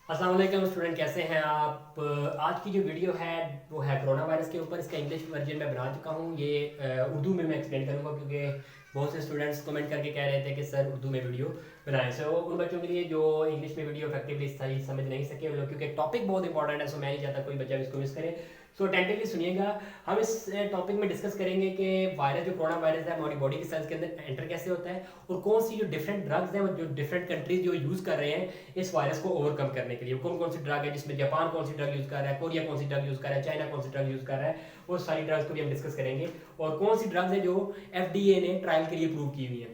अस्सलाम वालेकुम स्टूडेंट, कैसे हैं आप। आज की जो वीडियो है वो है कोरोना वायरस के ऊपर। इसका इंग्लिश वर्जन मैं बना चुका हूँ। ये उर्दू में मैं एक्सप्लेन करूँगा क्योंकि बहुत से स्टूडेंट्स कमेंट करके कह रहे थे कि सर उर्दू में वीडियो बनाएं। सो उन बच्चों के लिए जो इंग्लिश में वीडियो इफेक्टिवली सही समझ नहीं सके वो लोग, क्योंकि टॉपिक बहुत इंपॉर्टेंट है। सो मैं नहीं चाहता कोई बच्चा इसको मिस करे। सो अटेंटिवली सुनिएगा। हम इस टॉपिक में डिस्कस करेंगे कि वायरस जो कोरोना वायरस है हमारी बॉडी के सेल्स के अंदर एंटर कैसे होता है, और कौन सी जो डिफरेंट ड्रग्स हैं जो डिफरेंट कंट्रीज जो यूज़ कर रहे हैं इस वायरस को ओवरकम करने के लिए। कौन कौन सी ड्रग है, जिसमें जापान कौन सी ड्रग यूज़ कर रहा है, कोरिया कौन सी ड्रग यूज़ कर रहा है, चाइना कौन सी ड्रग यूज़ कर रहा है, वो सारी ड्रग्स को भी हम डिस्कस करेंगे। और कौन सी ड्रग्स है जो FDA ने ट्रायल के लिए प्रूव की हुई है।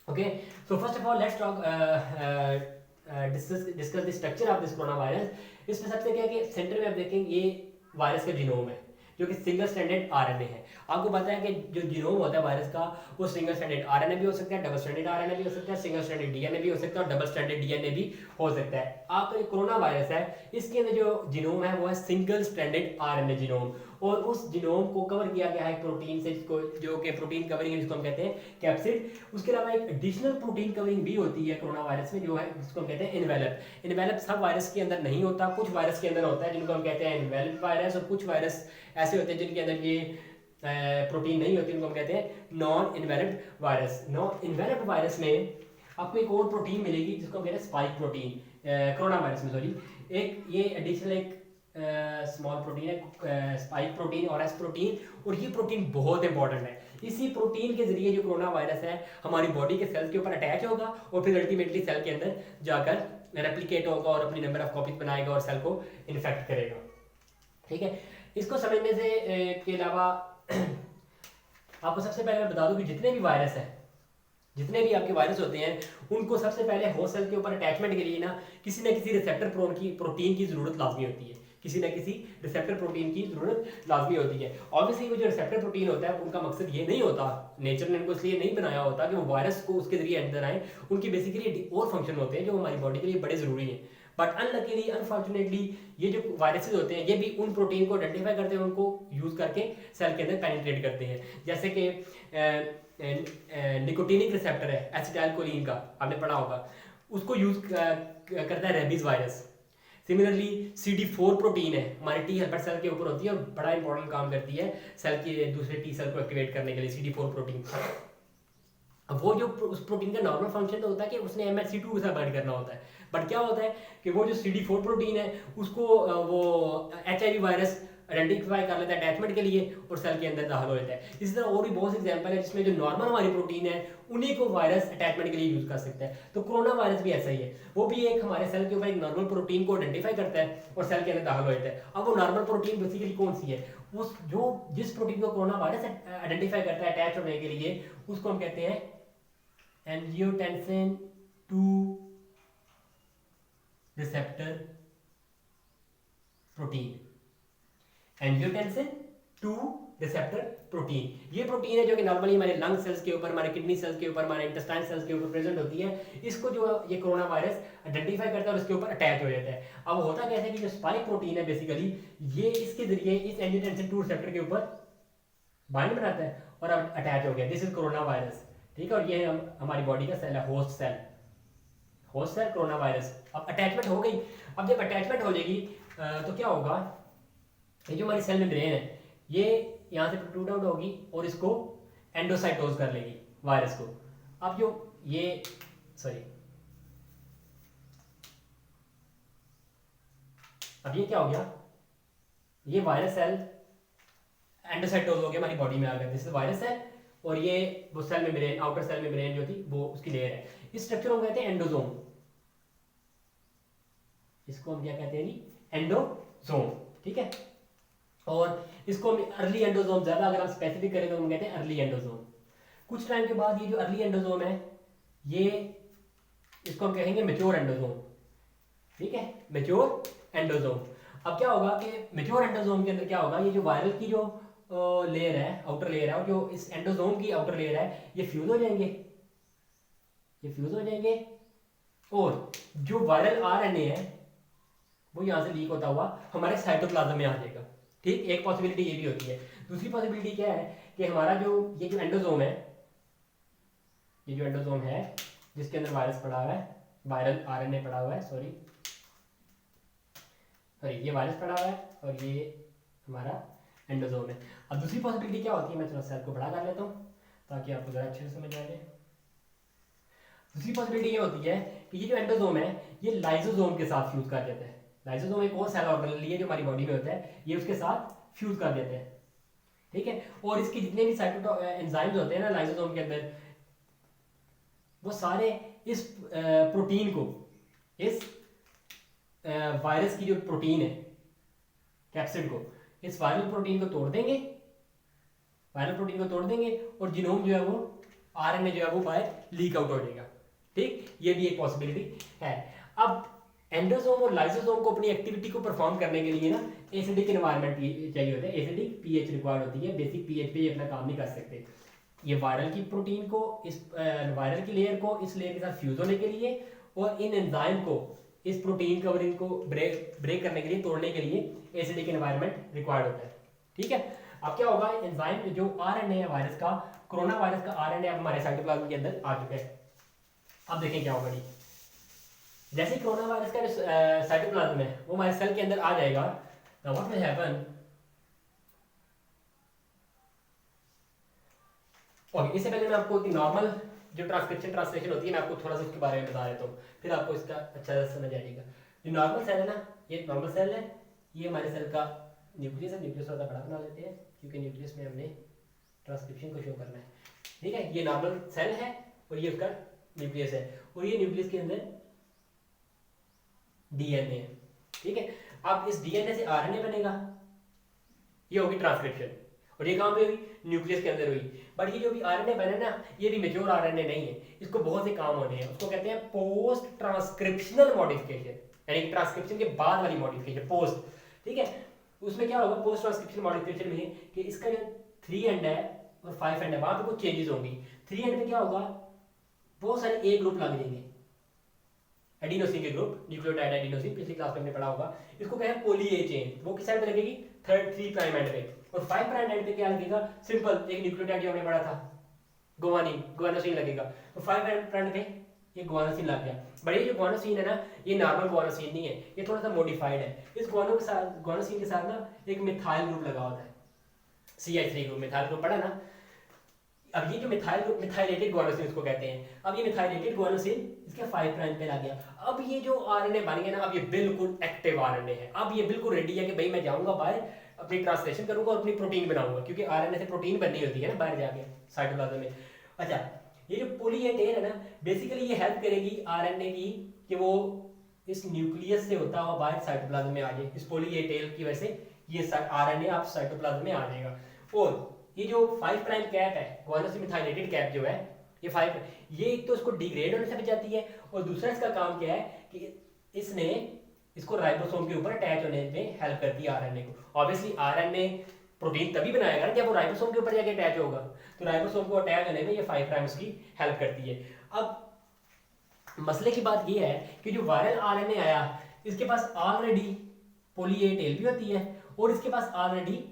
Okay, so first of all let's talk discuss the structure of this corona virus. इसमें सबसे क्या है कि सेंटर में आप देखेंगे ये वायरस का जीनोम है जो कि सिंगल स्ट्रैंडेड RNA है। आपको पता है कि जो जीनोम होता है वायरस का वो सिंगल स्ट्रैंडेड RNA भी हो सकता है, डबल स्ट्रैंडेड RNA भी हो सकता है, सिंगल स्ट्रैंडेड DNA भी हो सकता है और डबल स्ट्रैंडेड DNA भी हो सकता है। आपका जो कोरोना वायरस है इसके अंदर जो जीनोम है वो है सिंगल स्ट्रैंडेड RNA जीनोम, और उस जीनोम को कवर किया गया है प्रोटीन से, जिसको जो कि प्रोटीन कवरिंग जिसको हम कहते हैं कैप्सिड। उसके अलावा एक एडिशनल प्रोटीन कवरिंग भी होती है कोरोना वायरस में जो है जिसको हम कहते हैं इनवेलप। इनवेलप सब वायरस के अंदर नहीं होता, कुछ वायरस के अंदर होता है जिनको हम कहते हैं इनवेलप वायरस, और कुछ वायरस ऐसे होते हैं जिनके अंदर ये प्रोटीन नहीं होती, उनको हम कहते हैं non enveloped virus. Non enveloped virus में आपको एक और प्रोटीन मिलेगी जिसको हम कहते हैं स्पाइक प्रोटीन, कोरोना वायरस में सॉरी। एक ये एडिशनल एक स्मॉल प्रोटीन है स्पाइक प्रोटीन और एस प्रोटीन, और ये प्रोटीन बहुत इंपॉर्टेंट है। इसी प्रोटीन के जरिए जो कोरोना वायरस है हमारी बॉडी के सेल्स के ऊपर अटैच होगा और फिर अल्टीमेटली सेल के अंदर जाकर रेप्लिकेट होगा और अपनी नंबर ऑफ कॉपीज बनाएगा और सेल को इन्फेक्ट करेगा। ठीक है, इसको समझने से के अलावा आपको सबसे पहले मैं बता दूं कि जितने भी वायरस हैं, जितने भी आपके वायरस होते हैं, उनको सबसे पहले होस्ट सेल के ऊपर अटैचमेंट के लिए ना किसी रिसेप्टर प्रोटीन की जरूरत लाजमी होती है। किसी न किसी रिसेप्टर प्रोटीन की जरूरत लाजमी होती है। ऑब्वियसली वो जो रिसेप्टर प्रोटीन होता है उनका मकसद ये नहीं होता, नेचर ने उनको इसलिए नहीं बनाया होता कि वो वायरस को उसके जरिए अंदर आए। उनकी बेसिकली और फंक्शन होते हैं जो हमारी बॉडी के लिए बड़े जरूरी हैं। बट अनलकीली अनफॉर्चुनेटली ये जो वायरसेस होते हैं ये भी उन प्रोटीन को आइडेंटिफाई करते हैं, उनको यूज करके सेल के अंदर पेनिट्रेट करते हैं। जैसे कि निकोटिनिक रिसेप्टर है एसिटाइलकोलिन का, आपने पढ़ा होगा, उसको यूज करता है rabies virus. Similarly CD4 protein है हमारे टी हेल्पर सेल के ऊपर होती है और बड़ा इंपॉर्टेंट काम करती है सेल के दूसरे टी सेल को एक्टिवेट करने के लिए CD4 प्रोटीन। अब वो जो उस प्रोटीन का नॉर्मल फंक्शन तो होता है कि उसने MHC2 के साथ बाइंड करना होता है, बट क्या होता है कि वो जो CD4 प्रोटीन है उसको वो HIV वायरस आइडेंटिफाई कर लेता है अटैचमेंट के लिए और सेल के अंदर दाखिल हो जाता है। इसी तरह और भी बहुत से एग्जांपल है जिसमें जो नॉर्मल हमारी प्रोटीन है उन्हीं को वायरस अटैचमेंट के लिए यूज कर सकता है। तो कोरोना वायरस भी ऐसा ही है, वो भी एक हमारे सेल के ऊपर एक नॉर्मल प्रोटीन को आइडेंटिफाई करता है और सेल के अंदर दाखिल हो जाता है। अब वो नॉर्मल प्रोटीन बेसिकली कौन सी है, उस जो जिस प्रोटीन को कोरोना वायरस आइडेंटिफाई करता है अटैच होने के लिए उसको हम कहते हैं angiotensin 2 receptor protein. Angiotensin 2 receptor protein ये प्रोटीन है जो कि नॉर्मली हमारे लंग सेल्स के ऊपर, हमारे किडनी सेल्स के ऊपर, हमारे इंटेस्टाइन सेल्स के ऊपर प्रेजेंट होती है। इसको जो ये कोरोना वायरस आइडेंटिफाई करता है और इसके ऊपर अटैच हो जाता है। अब होता कैसे कि जो स्पाइक प्रोटीन है बेसिकली ये इसके जरिए इस एंजियोटेंसिन 2 रिसेप्टर के ऊपर बाइंड बनाता है और अब अटैच हो गया। This is corona virus. ठीक है, और ये हमारी बॉडी का सेल है host cell, host cell corona virus. अब अटैचमेंट हो गई। अब जब अटैचमेंट हो जाएगी तो क्या होगा, ये जो हमारी सेल मेम्ब्रेन है ये यहाँ से प्रोट्रूड आउट होगी और इसको एंडोसाइटोज कर लेगी वायरस को। अब जो ये सॉरी अब ये क्या हो गया, ये वायरस सेल एंडोसाइटोज हो गया हमारी बॉडी में आ गया। दिस इज वायरस सेल और ये वो cell membrane, outer cell membrane जो थी वो उसकी लेयर है। इस स्ट्रक्चर को कहते हैं एंडोसोम। इसको हम क्या कहते हैं जी, एंडोसोम। ठीक है, और इसको हम अर्ली एंडोसोम, ज्यादा अगर हम स्पेसिफिक करें तो हम कहते हैं अर्ली एंडोसोम। कुछ टाइम के बाद ये जो अर्ली एंडोसोम है ये इसको हम कहेंगे मेच्योर एंडोसोम। ठीक है, मेच्योर एंडोसोम। अब क्या होगा कि मेच्योर एंडोसोम के अंदर क्या होगा, ये जो वायरल की जो लेयर है, आउटर लेयर है, और जो इस एंडोसोम की आउटर लेयर है ये फ्यूज हो जाएंगे, ये फ्यूज हो जाएंगे और जो वायरल RNA है वो यहाँ से लीक होता हुआ हमारे साइटोप्लाज्म में आ जाएगा। ठीक, एक पॉसिबिलिटी ये भी होती है। दूसरी पॉसिबिलिटी क्या है कि हमारा जो ये जो एंडोसोम है, ये जो एंडोसोम है जिसके अंदर वायरस पड़ा हुआ है, वायरल RNA पड़ा हुआ है, सॉरी सॉरी ये वायरस पड़ा हुआ है और ये हमारा एंडोसोम है। अब दूसरी पॉसिबिलिटी क्या होती है, मैं थोड़ा सेल को बड़ा कर लेता हूँ ताकि आपको ज़रा अच्छे से समझ आ जाए। दूसरी पॉसिबिलिटी ये होती है कि ये जो एंडोसोम है ये लाइसोसोम के साथ फ्यूज कर देता है। लाइसोसोम एक और सेल ऑर्गेनेल है जो हमारी बॉडी में होता है, ये उसके साथ फ्यूज कर देते हैं, ठीक है। और इसके जितने भी एंजाइम्स होते हैं ना लाइसोसोम के अंदर, वो सारे इस प्रोटीन को, इस वायरस की जो प्रोटीन है कैप्सिड को, इस वायरल प्रोटीन को तोड़ देंगे, वायरल प्रोटीन को तोड़ देंगे और जीनोम जो है वो आरएनए जो है वो बाहर लीक आउट हो जाएगा, ठीक। ये भी एक पॉसिबिलिटी है। अब एंडोसोम और लाइसोसोम को अपनी एक्टिविटी को परफॉर्म करने के लिए ना एसिडिक एनवायरनमेंट चाहिए होता है, एसिडिक पीएच रिक्वायर्ड होती है। बेसिक पीएच पे ये अपना काम नहीं कर सकते। ये वायरल की प्रोटीन को, इस वायरल की लेयर को इस लेयर के साथ फ्यूज होने के लिए और इन एंजाइम को, इस प्रोटीन कवरिंग को ब्रेक करने के लिए, तोड़ने के लिए एसिडिक एनवायरनमेंट रिक्वायर्ड होता है, ठीक है। अब क्या होगा, एंजाइम जो आरएनए है वायरस का, कोरोना वायरस का आरएनए अब हमारे साइटोप्लाज्म के अंदर आ चुका है। अब देखें क्या होगा जी, जैसे कोरोना वायरस का जो साइटोप्लाज्म है वो हमारे सेल के अंदर आ जाएगा, व्हाट विल हैपन, ओके। इससे पहले मैं आपको नॉर्मल जो ट्रांसलेशन होती है मैं आपको थोड़ा सा उसके बारे में बता देता हूँ, फिर आपको इसका अच्छा से समझ आएगा। जो नॉर्मल सेल है ना, ये नॉर्मल सेल है, ये हमारे सेल का न्यूक्लियस है। न्यूक्लियस थोड़ा बड़ा बना लेते हैं क्योंकि न्यूक्लियस में हमने ट्रांसक्रिप्शन को शो करना है, ठीक है। ये नॉर्मल सेल है और ये उसका न्यूक्लियस है और ये न्यूक्लियस के अंदर डीएनए है, ठीक है। अब इस डीएनए से आरएनए बनेगा, ये होगी ट्रांसक्रिप्शन, और ये कहाँ पे हुई, न्यूक्लियस के अंदर हुई। बट ये जो भी आरएनए बने ना, ये भी मेच्योर आरएनए नहीं है, इसको बहुत से काम होने हैं। उसको कहते हैं पोस्ट ट्रांसक्रिप्शनल मॉडिफिकेशन, यानी ट्रांसक्रिप्शन के बाद वाली मॉडिफिकेशन, पोस्ट, ठीक है। उसमें क्या होगा पोस्ट ट्रांसक्रिप्शन मॉडिफिकेशन में कि इसका जो 3 एंड है और 5 एंड है वहां पे कुछ चेंजेस होंगी। 3 एंड में क्या होगा, बहुत सारे ए ग्रुप लग जाएंगे, एडिनोसिन के ग्रुप, न्यूक्लियोटाइड एडिनोसिन, पिछली क्लास में हमने पढ़ा होगा। इसको कहते हैं पॉली ए चेन, वो किस साइड पे लगेगी, 3 प्राइम एंड पे। और 5 प्राइम एंड पे क्या लगेगा, सिंपल एक न्यूक्लियोटाइड जो हमने पढ़ा था गुआनिन, गुआनोसिन लगेगा। तो 5 प्राइम पे ये गुआनोसिन लग गया। बट ये जो गुआनोसिन है ना, ये नॉर्मल गुआनोसिन नहीं है, ये थोड़ा सा मॉडिफाइड है। इस गुआनोसिन के साथ ना एक मिथाइल ग्रुप लगा होता है, CH3 ग्रुप, मिथाइल ग्रुप पढ़ा ना। अब ये जो मिथाइलेटेड गुआनोसिन इसको कहते हैं। अब ये मिथाइलेटेड गुआनोसिन इसके 5 प्राइम पे लग गया। अब ये जो आरएनए बन गया ना, अब ये बिल्कुल एक्टिव आरएनए है। अब ये बिल्कुल रेडी है कि भाई मैं जाऊंगा बाहर, अपनी ट्रांसलेशन करूंगा और अपनी प्रोटीन बनाऊंगा, क्योंकि आरएनए से प्रोटीन बननी होती है ना बाहर जाके साइटोप्लाज्म में। अच्छा, ये जो पॉली ए टेल है ना, बेसिकली ये हेल्प करेगी आरएनए की कि वो इस न्यूक्लियस से होता हुआ बाहर साइटोप्लाज्म में आ जाए। इस पॉली ए टेल की वजह से ये आरएनए आप साइटोप्लाज्म में आ जाएगा। और ये जो 5 प्राइम कैप है, गुआनोसिन मिथाइलेटेड कैप जो है, ये 5, ये एक तो इसको डिग्रेड होने से बचाती है और दूसरा इसका काम क्या है कि इसने इसको राइबोसोम के ऊपर अटैच होने में हेल्प करती है आरएनए को। ऑब्वियसली आरएनए प्रोटीन तभी बनाएगा ना जब वो राइबोसोम के ऊपर जाके अटैच होगा, तो राइबोसोम को अटैच होने में ये 5 प्राइम उसकी हेल्प करती है। अब मसले की बात ये है कि जो वायरल आरएनए आया, इसके पास ऑलरेडी पॉली ए टेल भी होती है और इसके पास ऑलरेडी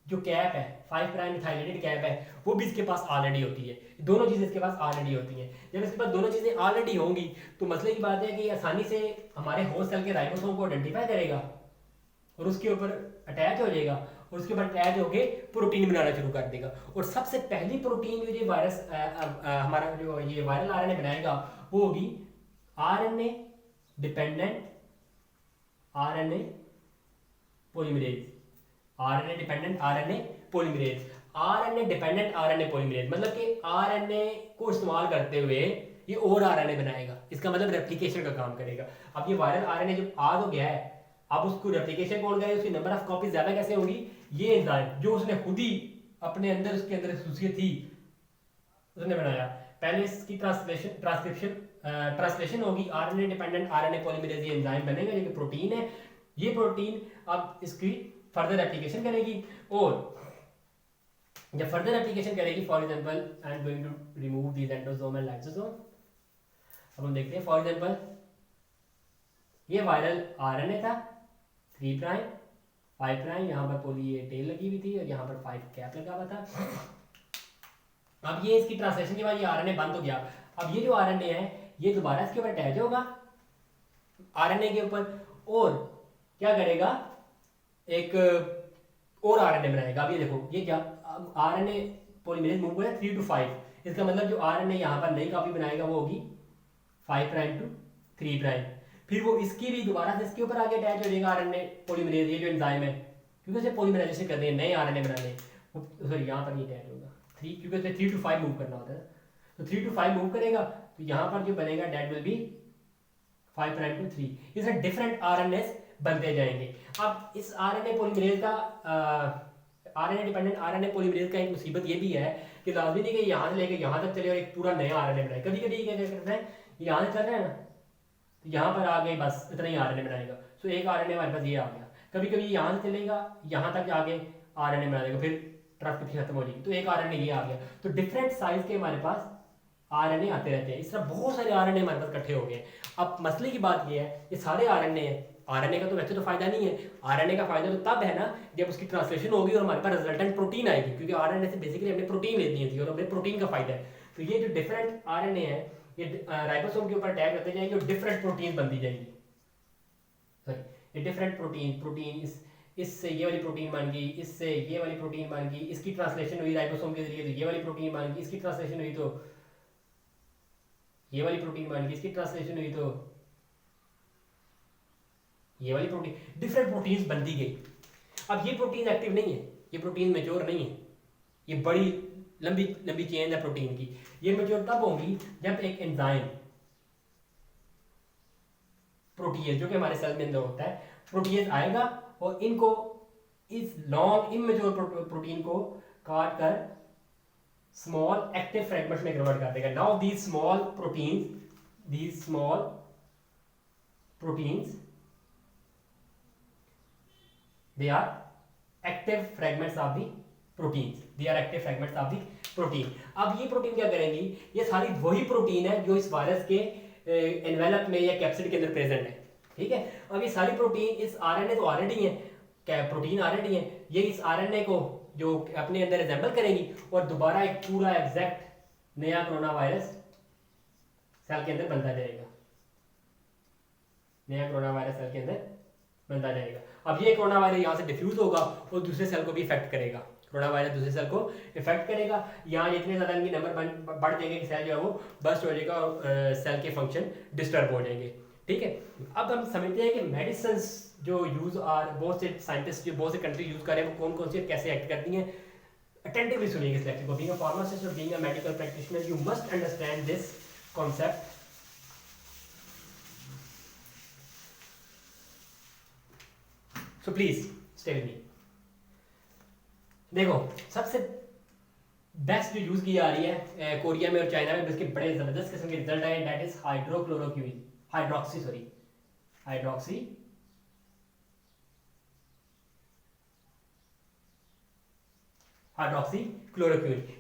जो कैप है 5 प्राइम मिथाइलेटेड कैप है वो भी इसके पास ऑलरेडी होती है। दोनों चीजें इसके पास ऑलरेडी होती हैं। जब इसके पास दोनों चीजें ऑलरेडी होंगी तो मसले की बात है कि आसानी से हमारे होस्ट सेल के राइबोसोम को आइडेंटिफाई करेगा और उसके ऊपर अटैच हो जाएगा और उसके ऊपर अटैच होके प्रोटीन बनाना शुरू कर देगा। और सबसे पहली प्रोटीन जो ये वायरस हमारा जो ये वायरल आरएनए बनाएगा वो होगी RNA dependent RNA polymerase. RNA dependent RNA polymerase, RNA dependent RNA polymerase मतलब कि आरएनए को इस्तेमाल करते हुए ये और आरएनए बनाएगा। इसका मतलब रेप्लिकेशन का काम करेगा। अब ये वायरल आरएनए जो आ तो गया है, अब उसको रेप्लिकेशन कौन करेगा, उसकी नंबर ऑफ कॉपीज ज्यादा कैसे होगी, ये एंजाइम जो उसने खुद ही अपने अंदर उसके अंदर खासियत थी उसने बनाया। पहले इसकी ट्रांसलेशन होगी, आरएनए डिपेंडेंट आरएनए पॉलीमरेज ये एंजाइम बनेगा जो कि प्रोटीन है। ये प्रोटीन अब इसकी फर्दर एप्लीकेशन करेगी और जब फर्दर एप्लीकेशन करेगी, for example I am going to remove these endosome and lysosome. अब हम देखते हैं फॉर एग्जांपल ये वायरल आरएनए था 3 प्राइम 5 प्राइम, यहाँ पर पॉली ए टेल लगी हुई थी और यहाँ पर 5 कैप लगा हुआ था। अब ये इसकी ट्रांसलेशन के बाद ये आरएनए बंद हो गया। अब ये जो आरएनए है ये दोबारा इसके ऊपर अटैच होगा आरएनए के ऊपर और क्या करेगा, एक और आरएनए बनाएगा। अब ये देखो ये क्या, आरएनए पॉलीमरेज मूव करेगा 3 to 5, इसका मतलब जो आरएनए यहाँ पर नई कॉपी बनाएगा वो होगी 5 प्राइम टू 3 प्राइम। फिर वो इसकी भी दोबारा से इसके ऊपर आगे अटैच हो जाएगा आरएनए पॉलीमरेज, ये जो एंजाइम है, क्योंकि उसे पॉलीमराइजेशन करनी है, नए आरएनए बनाने हैं, सॉरी यहाँ पर ये अटैच होगा 3, क्योंकि उसे 3 to 5 मूव करना होता है। तो 3 to 5 मूव करेगा तो यहाँ पर जो बनेगा that will be 5 prime to 3। इसमें डिफरेंट आरएनएस बनते जाएंगे। अब इस आरएनए पॉलीमरेज का आरएनए डिपेंडेंट आरएनए पॉलीमरेज का एक मुसीबत ये भी है कि लाजमी नहीं कि यहाँ से लेके यहाँ तक चले और एक पूरा नया आरएनए बनाए। कभी कभी क्या करते हैं, यहाँ से चल रहा है ना, तो यहाँ पर आ गए बस इतना ही आरएनए बनाएगा, तो एक आरएनए हमारे पास ये आ गया। कभी कभी यहाँ से चलेगा यहाँ तक आगे आरएनए बना देगा, फिर ट्रांसक्रिप्शन खत्म हो जाएगी, तो एक आरएनए ये आ गया। तो डिफरेंट साइज के हमारे पास आरएनए आते रहते हैं। इस तरह बहुत सारे आरएनए हमारे पास इकट्ठे हो गए। अब मसले की बात ये है, ये सारे आरएनए हैं, आरएनए का तो वैसे तो फायदा नहीं है, आरएनए का फायदा तो तब है ना जब उसकी ट्रांसलेशन होगी और हमारे पास रिजल्टेंट प्रोटीन आएगी, क्योंकि आरएनए से बेसिकली हमने प्रोटीन लेनी होती है और हमें प्रोटीन का फायदा है। तो ये जो डिफरेंट आरएनए है ये राइबोसोम के ऊपर अटैक करते जाएंगे और डिफरेंट प्रोटीन बनती जाएंगी। सॉरी, ये डिफरेंट प्रोटीन इससे ये वाली प्रोटीन बन गई, इससे ये वाली प्रोटीन बन गई, इसकी ट्रांसलेशन हुई राइबोसोम के जरिए तो ये वाली प्रोटीन बन गई, इसकी ट्रांसलेशन हुई तो ये वाली प्रोटीन बन गई, इसकी ट्रांसलेशन हुई तो ये वाली प्रोटीन, डिफरेंट प्रोटीन्स बनती गई। अब ये प्रोटीन एक्टिव नहीं है, ये प्रोटीन मैच्योर नहीं है, ये बड़ी लंबी लंबी चेन है प्रोटीन की। ये मैच्योर तब होगी जब एक एंजाइम प्रोटीज जो कि हमारे सेल में अंदर होता है, प्रोटीज आएगा और इनको इस लॉन्ग इमेच्योर प्रोटीन को काट कर स्मॉल एक्टिव फ्रेगमेंट्स में कन्वर्ट कर देगा। Now these small proteins they are active fragments of the proteins, they are active fragments of the protein। अब ये प्रोटीन क्या करेंगी, ये सारी वही प्रोटीन है जो इस वायरस के एनवेलप में या कैप्सिड के अंदर प्रेजेंट है, ठीक है। अब ये सारी प्रोटीन इस आरएनए तो ऑलरेडी है, प्रोटीन ऑलरेडी है, ये इस आरएनए को जो अपने अंदर रिजेंबल करेंगी और दोबारा एक पूरा एग्जैक्ट नया कोरोना वायरस सेल के अंदर बनता जाएगा, नया कोरोना वायरस सेल के अंदर बनता जाएगा। अब ये कोरोना वायरस यहाँ से डिफ्यूज होगा और दूसरे सेल को भी इफेक्ट करेगा, कोरोना वायरस दूसरे सेल को इफेक्ट करेगा। यहाँ इतने ज़्यादा इनके नंबर बढ़ जाएंगे कि सेल जो है वो बस्ट हो जाएगा और सेल के फंक्शन डिस्टर्ब हो जाएंगे, ठीक है। अब हम समझते हैं कि मेडिसिन जो यूज आर बहुत से साइंटिस्ट जो बहुत से कंट्री यूज कर रहे हैं वो कौन कौन सी कैसे एक्ट करती हैं। अटेंटिवली सुनिएगा इस लेक्चर को। बीइंग अ फार्मासिस्ट और being a medical practitioner you must understand this concept. So please stay with me. देखो सबसे बेस्ट जो यूज की जा रही है कोरिया में और चाइना में, इसके बड़े जबरदस्त किस्म के रिजल्ट आए, दैट इज हाइड्रोक्सीक्लोरोक्विन।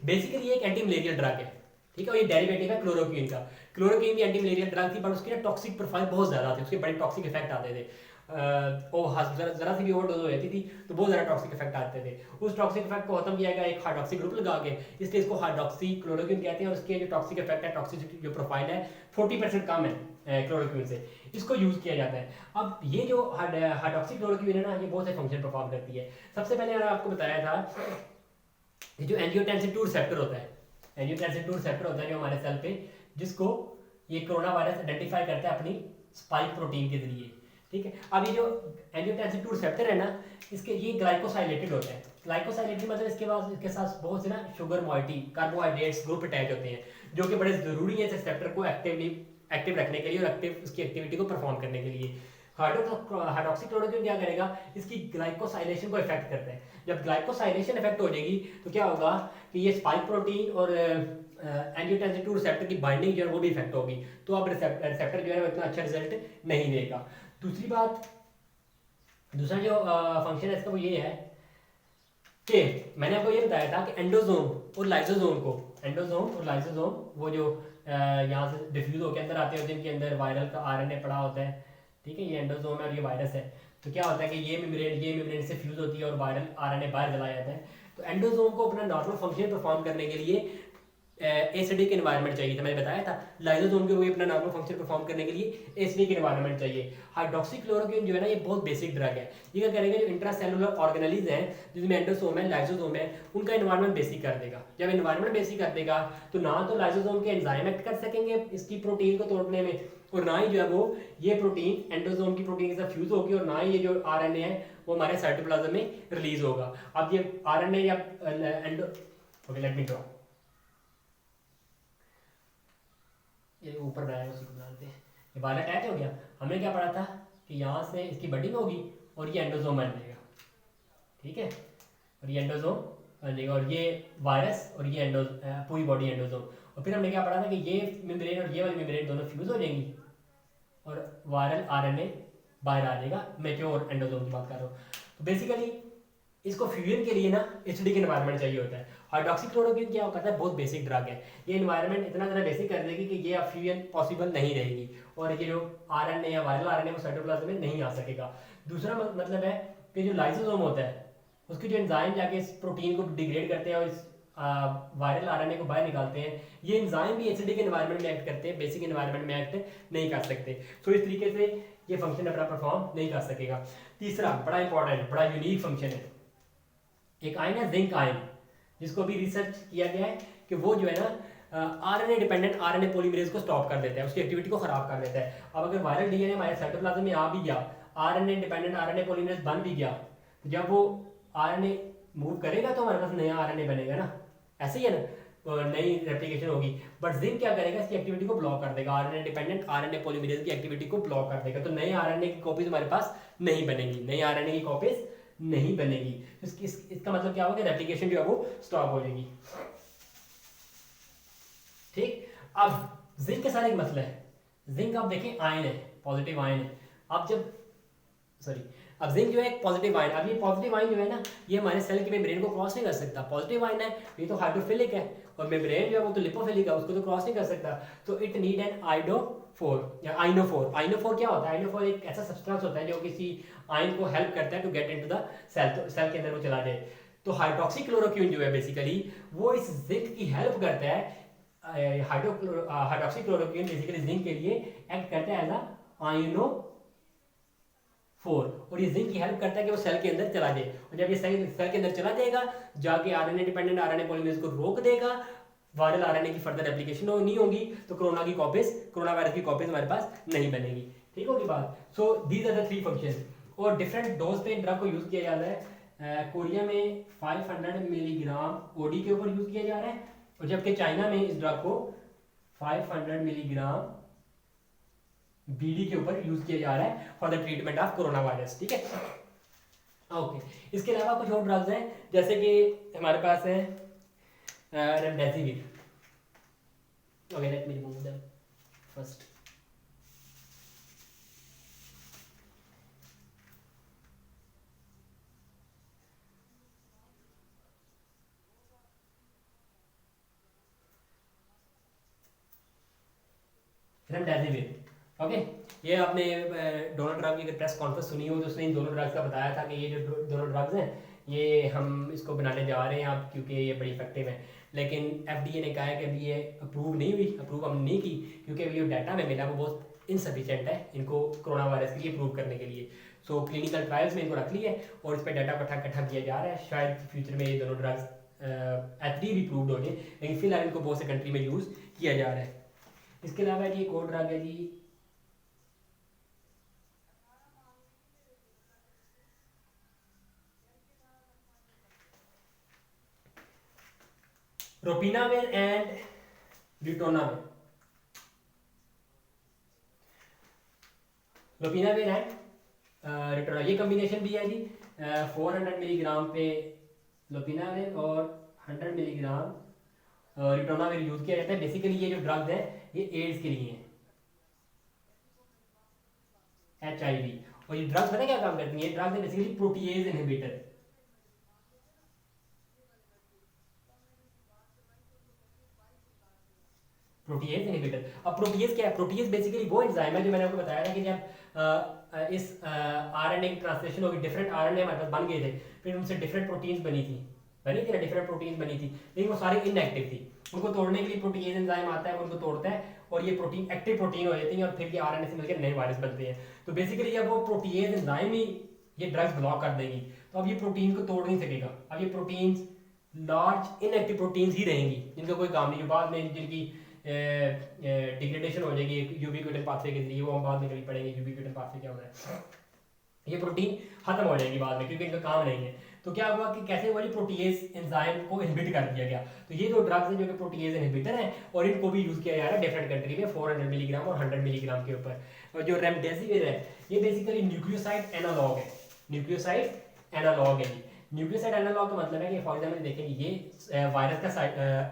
बेसिकली ये एक एंटी मलेरियल ड्रग है, ठीक है, और ये डेरिवेटिव है क्लोरोक्विन का। क्लोरोक्विन भी एंटी मलेरियल ड्रग थी पर उसकी ना टॉक्सिक प्रोफाइल बहुत ज्यादा थी, उसके बड़े टॉक्सिक इफेक्ट आते थे। जरा सी भी ओवरडोज हो जाती थी तो बहुत ज़्यादा टॉक्सिक इफेक्ट आते थे। उस टॉक्सिक इफेक्ट को खत्म किया गया एक हाइड्रोक्सी ग्रुप लगा के, इसलिए इसको हाइड्रोक्सीक्लोरोक्विन कहते हैं। और उसके जो टॉक्सिक इफेक्ट है, टॉक्सिसिटी जो प्रोफाइल है 40% कम है क्लोरोक्विन से, इसको यूज किया जाता है। अब ये जो हाइड्रोक्सीक्लोरोक्विन है ना, ये बहुत से फंक्शन परफॉर्म करती है। सबसे पहले मैंने आपको बताया था कि जो एंजियोटेंसिन 2 रिसेप्टर होता है, एंजियोटेंसिन 2 रिसेप्टर होता है जो हमारे सेल पे, जिसको ये कोरोना वायरस आइडेंटिफाई करता है अपनी स्पाइक प्रोटीन के जरिए, ठीक है। अब ये जो एंजियोटेंसिन 2 रिसेप्टर है ना, इसके ये ग्लाइकोसाइलेटेड होता है। ग्लाइकोसाइलेटेड मतलब इसके साथ बहुत से ना sugar moiety carbohydrates group attach होते हैं, जो कि बड़े जरूरी है इस रिसेप्टर को एक्टिव रखने के लिए और उसकी एक्टिविटी को परफॉर्म करने के लिए। हाइड्रोक्सीक्लोरोक्विन क्या करेगा, इसकी ग्लाइकोसाइलेशन को इफेक्ट करता है। जब ग्लाइकोसाइलेशन इफेक्ट हो जाएगी तो क्या होगा कि ये स्पाइक प्रोटीन और एंजियोटेंसिन 2 रिसेप्टर की बाइंडिंग जो है वो भी इफेक्ट होगी, तो अब रिसेप्टर जो है वो इतना अच्छा रिजल्ट नहीं देगा। दूसरी बात, दूसरा जो फंक्शन है इसका वो ये है कि मैंने आपको ये बताया था कि एंडोसोम और लाइसोसोम वो जो यहाँ से डिफ्यूज होकर अंदर आते हैं, जिनके अंदर वायरल का आरएनए पड़ा होता है, ठीक है, ये एंडोसोम है और ये वायरस है। तो क्या होता है कि ये मेम्ब्रेन से फ्यूज होती है और वायरल आरएनए बाहर चला जाता है। तो एंडोसोम को अपना नॉर्मल फंक्शन परफॉर्म करने के लिए एसिडिक एनवायरनमेंट चाहिए था, मैंने बताया था लाइसोसोम को भी अपना नॉर्मल फंक्शन परफॉर्म करने के लिए एसिडिक एनवायरनमेंट चाहिए। हाइड्रोक्सीक्लोरोक्विन जो है ना ये बहुत बेसिक ड्रग है, ये क्या करेगा जो इंट्रासेलुलर ऑर्गेनेलिज हैं जिसमें एंडोसोम है लाइसोसोम है उनका एनवायरनमेंट बेसिक कर देगा। जब एनवायरनमेंट बेसिक कर देगा तो ना तो लाइसोसोम के एंजाइम एक्ट कर सकेंगे इसकी प्रोटीन को तोड़ने में, और ना ही जो है वो ये प्रोटीन एंडोसोम की प्रोटीन के साथ फ्यूज होगी, और ना ही ये जो आरएनए है वो हमारे साइटोप्लाज्म में रिलीज होगा। अब ये आरएनए या endo okay let me draw, ये ऊपर बनाया उसी को बनाते हैं। ये वाला अटैच हो गया, हमने क्या पढ़ा था कि यहाँ से इसकी बडिंग होगी और ये एंडोसोम बन जाएगा, ठीक है, और ये एंडोसोम बन जाएगा और ये वायरस और ये पूरी बॉडी एंडोसोम। और फिर हमने क्या पढ़ा था कि ये मेम्ब्रेन और ये वाली मेम्ब्रेन दोनों फ्यूज हो जाएंगी और वायरल आरएनए बाहर आ जाएगा। मैच्योर एंडोसोम की बात कर रहा हूँ। तो बेसिकली इसको फ्यूजन के लिए ना एसिडिक एनवायरनमेंट चाहिए होता है। हाइड्रोक्सीक्लोरोक्विन क्या करता है, बहुत बेसिक ड्रग है, ये एनवायरनमेंट इतना ज़्यादा बेसिक कर देगी कि ये फ्यूजन पॉसिबल नहीं रहेगी और ये जो आरएनए या वायरल आरएनए वो साइटोप्लाज्म में नहीं आ सकेगा। दूसरा मतलब है कि जो लाइसोसोम होता है उसके जो एंजाइम जाके इस प्रोटीन को डिग्रेड करते हैं और इस वायरल आरएनए को बाहर निकालते हैं, ये एंजाइम भी एसिडिक एनवायरनमेंट में एक्ट करते हैं, बेसिक एनवायरनमेंट में एक्ट नहीं कर सकते। तो इस तरीके से ये फंक्शन अपना परफॉर्म नहीं कर सकेगा। तीसरा बड़ा इंपॉर्टेंट बड़ा यूनिक फंक्शन है, एक आयन है जिंक आयन, जिसको भी रिसर्च किया गया है कि वो जो है ना आरएनए डिपेंडेंट आरएनए पॉलीमरेज को स्टॉप कर देता है, उसकी एक्टिविटी को खराब कर देता है। अब अगर वायरल डीएनए हमारे साइटोप्लाज्म में आ भी गया, आरएनए डिपेंडेंट आरएनए पॉलीमरेज बन भी गया, तो जब वो आरएनए मूव करेगा तो हमारे पास नया आरएनए बनेगा ना, ऐसे ही है ना, नई रेप्लिकेशन होगी। बट जिंक क्या करेगा, इसकी एक्टिविटी को ब्लॉक कर देगा, आरएनए डिपेंडेंट आरएनए पॉलीमरेज की एक्टिविटी को ब्लॉक कर देगा, तो नए आरएनए की कॉपीज हमारे पास नहीं बनेगी, नई आरएनए की कॉपीज नहीं बनेगी। इसका मतलब क्या होगा, रेप्लिकेशन जो है वो स्टॉप हो जाएगी। ठीक, अब जिंक के साथ एक मसला है, जिंक आप देखें आयन है, पॉजिटिव आयन है। अब जिंक जो है एक पॉजिटिव आयन, अब ये पॉजिटिव आयन जो है ना ये हमारे सेल की मेम्ब्रेन को क्रॉस नहीं कर सकता। पॉजिटिव आयन है ये तो हाइड्रोफिलिक है और मेम्ब्रेन जो है वो तो लिपोफिलिक है, उसको तो क्रॉस नहीं कर सकता। तो इट नीड एन आइडोफोर या आइनोफोर। आइनोफोर क्या होता है, आइनोफोर एक ऐसा सब्सटेंस होता है जो किसी आयन को हेल्प करता है to get into the cell, तो सेल के अंदर वो चला जाए। तो हाइड्रोक्सीक्लोरोक्विन जो है बेसिकली वो इस जिंक की हेल्प करता है। हाइड्रोक्सीक्लोरोक्विन बेसिकली जिंक के लिए एक्ट करता है एज अ आयनोफोर, और ये जिंक की हेल्प करता है कि वो सेल के अंदर चला जाए, और जब ये सेल के अंदर चला जाएगा जाके आरएनए डिपेंडेंट आरएनए पॉलीमरेज को रोक देगा, वायरल आरएनए की फर्दर एप्लीकेशन नहीं होगी, तो कोरोना वायरस की कॉपीज हमारे पास नहीं बनेगी। ठीक होगी बात। So these are the three function, और डिफरेंट डोज पे ड्रग को यूज किया जाता है। कोरिया में 500 मिलीग्राम ओडी के ऊपर यूज किया जा रहा है, और जबकि चाइना में इस ड्रग को 500 मिलीग्राम बीडी के ऊपर यूज किया जा रहा है for the treatment of corona virus. ठीक है, ओके। इसके अलावा कुछ और ड्रग्स हैं, जैसे कि हमारे पास है remdesivir. Okay, let me remove them first. Remdesivir, okay. ये आपने डोनाल्ड ट्रम्प की प्रेस कॉन्फ्रेंस सुनी हो तो उसने इन दोनों ड्रग्स का बताया था कि ये जो दोनों ड्रग्स हैं ये हम इसको बनाने जा रहे हैं अब, क्योंकि ये बड़ी इफेक्टिव है। लेकिन एफडीए ने कहा है कि अभी ये अप्रूव नहीं हुई, अप्रूव हमने नहीं की, क्योंकि अभी जो डाटा में मिला वो बहुत इनसफिशिएंट है इनको कोरोना वायरस के लिए अप्रूव करने के लिए। सो क्लिनिकल ट्रायल्स में इनको रख लिया है और इस पर डाटा इकट्ठा किया जा रहा है। शायद फ्यूचर में ये दोनों ड्रग्स एफडीए भी अप्रूव्ड हो जाए, लेकिन फिलहाल इनको बहुत से कंट्री में यूज़ किया जा रहा है। इसके अलावा जी एक और ड्रग है जी रोपिनाविर एंड रिटोनाविर। रोपिनाविर एंड रिटोनाविर, ये कॉम्बिनेशन भी है जी। 400 मिलीग्राम पे लोपिनाविर और 100 मिलीग्राम रिटोनाविर यूज किया जाता है। बेसिकली ये जो ड्रग्स है ये एड्स के लिए हैं, HIV। और ये ड्रग्स पता है क्या काम करती हैं, ये ड्रग्स है basically protease inhibitor. Protease inhibitor. अब प्रोटीएज क्या है, प्रोटीएज बेसिकली वो एंजाइम है जो मैंने आपको बताया था कि जब इस आरएनए की ट्रांसलेशन होगी, डिफरेंट आरएनए हमारे पास बन गए थे, फिर उनसे डिफरेंट प्रोटीन्स बनी थी, बनी थी ना, डिफरेंट प्रोटीन बनी थी, लेकिन वो सारी इनएक्टिव थी। उनको तोड़ने के लिए प्रोटीएज एंजाइम आता है, उनको तोड़ता है और ये प्रोटीन एक्टिव प्रोटीन हो जाती है और फिर ये आरएनए से मिलकर नए वायरस बनते हैं। तो बेसिकली जब वो प्रोटीएज एंजाइम ही ये ड्रग्स ब्लॉक कर देगी तो अब ये प्रोटीन को तोड़ नहीं सकेगा। अब ये प्रोटीन्स लार्ज इनएक्टिव प्रोटीन्स ही रहेंगी जिनका कोई काम नहीं, जो बाद में जिनकी डिग्रेडेशन हो जाएगी यूबीक्विटिन पाथवे के जरिए, वो हम बाद में कभी पढ़ेंगे यूबीक्विटिन पाथवे क्या होता है। ये प्रोटीन खत्म हो जाएगी बाद में क्योंकि इनका काम नहीं है। तो क्या हुआ कि कैसे हुआ, प्रोटीएज एंजाइम को इनहिबिट कर दिया गया। तो ये जो ड्रग्स हैं जो कि प्रोटीएज इनहिबिटर हैं और इनको भी यूज किया जा रहा है डिफरेंट कंट्री में 400 मिलीग्राम और 100 मिलीग्राम के ऊपर। और जो रेमडेसिविर है ये बेसिकली न्यूक्लियोसाइड एनालॉग है, न्यूक्लियोसाइड एनालॉग है। न्यूक्लियोसाइड एनालॉग का मतलब है कि फॉर एग्जाम्पल देखेंगे ये वायरस का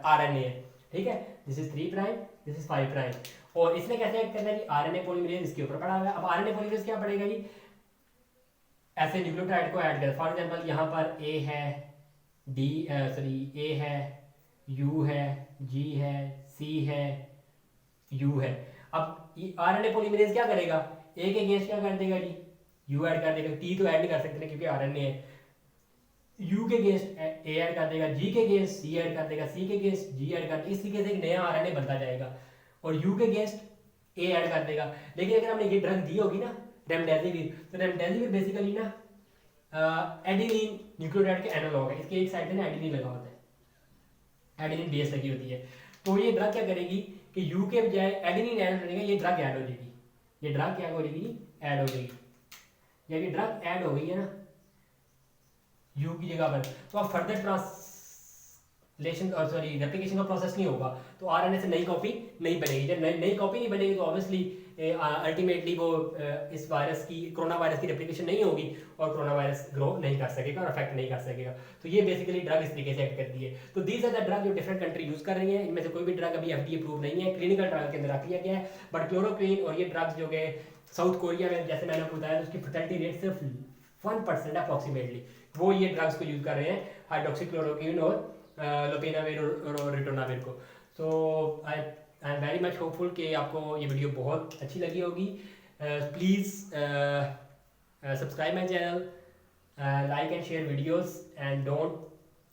आरएनए है, ठीक है, this is 3 prime, this is 5 prime, और इसने कैसे एक्ट करना है जी, आरएनए पॉलीमरेज इसके ऊपर पड़ा हुआ है। अब आरएनए पॉलीमरेज क्या पड़ेगा जी, ऐसे न्यूक्लियोटाइड को ऐड करें। फॉर एग्जांपल यहाँ पर ए है, ए है, यू है, जी है, सी है, यू है। अब आरएनए पॉलीमरेज क्या करेगा, ए के अगेंस्ट क्या कर देगा जी, यू ऐड कर देगा। टी तो ऐड नहीं कर सकते क्योंकि आरएनए है। यू के अगेंस्ट ए ऐड कर देगा, जी के अगेंस्ट सी ऐड कर देगा, सी के अगेंस्ट जी ऐड कर देगा। इस तरीके से एक नया आरएनए बनता जाएगा और यू के अगेंस्ट ए ऐड कर देगा। लेकिन अगर हमने ये ड्रग दी होगी ना रेमडेसिविर, तो रेमडेसिविर बेसिकली ना एडेनिन न्यूक्लियोटाइड के एनालॉग है। इसके एक साइड पे ना एडेनिन लगा होता है, एडेनिन बेस लगी होती है। तो ये ड्रग क्या करेगी कि यू के बजाय एडेनिन ऐड हो जाएगा, ये ड्रग ऐड हो जाएगी, ये ड्रग क्या हो जाएगी, ऐड हो जाएगी। जब ये ड्रग ऐड हो गई है ना यू की जगह पर, तो अब फर्दर ट्रांसलेशन रेप्लिकेशन का प्रोसेस नहीं होगा, तो आरएनए से नई कॉपी नहीं बनेगी। जब नई कॉपी नहीं बनेगी तो ऑब्वियसली अल्टीमेटली वो इस वायरस की, कोरोना वायरस की रेप्लिकेशन नहीं होगी और कोरोना वायरस ग्रो नहीं कर सकेगा और अफेक्ट नहीं कर सकेगा। तो ये बेसिकली ड्रग इस तरीके से एक्ट करती है। तो दीज आर द ड्रग जो डिफरेंट कंट्री यूज कर रही है। इनमें से कोई भी ड्रग अभी एफडीए अप्रूव नहीं है, क्लिनिकल ट्रायल के अंदर रख लिया गया है। बट क्लोरोक्वीन और ये ड्रग्स जो कि साउथ कोरिया में, जैसे मैंने आपको बताया, उसकी फर्टिलिटी रेट सिर्फ 1% अप्रॉक्सीमेटली, वो ये ड्रग्स को यूज कर रहे हैं, हाइड्रोक्सीक्लोरोक्वीन और लोपेनाविर और रिटोनाविर को। So I am very much hopeful कि आपको ये वीडियो बहुत अच्छी लगी होगी। Please subscribe my channel, like and share videos and don't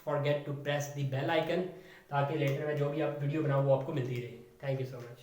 forget to press the bell icon, ताकि लेटर में जो भी आप वीडियो बनाओ वो आपको मिलती रहे। Thank you so much.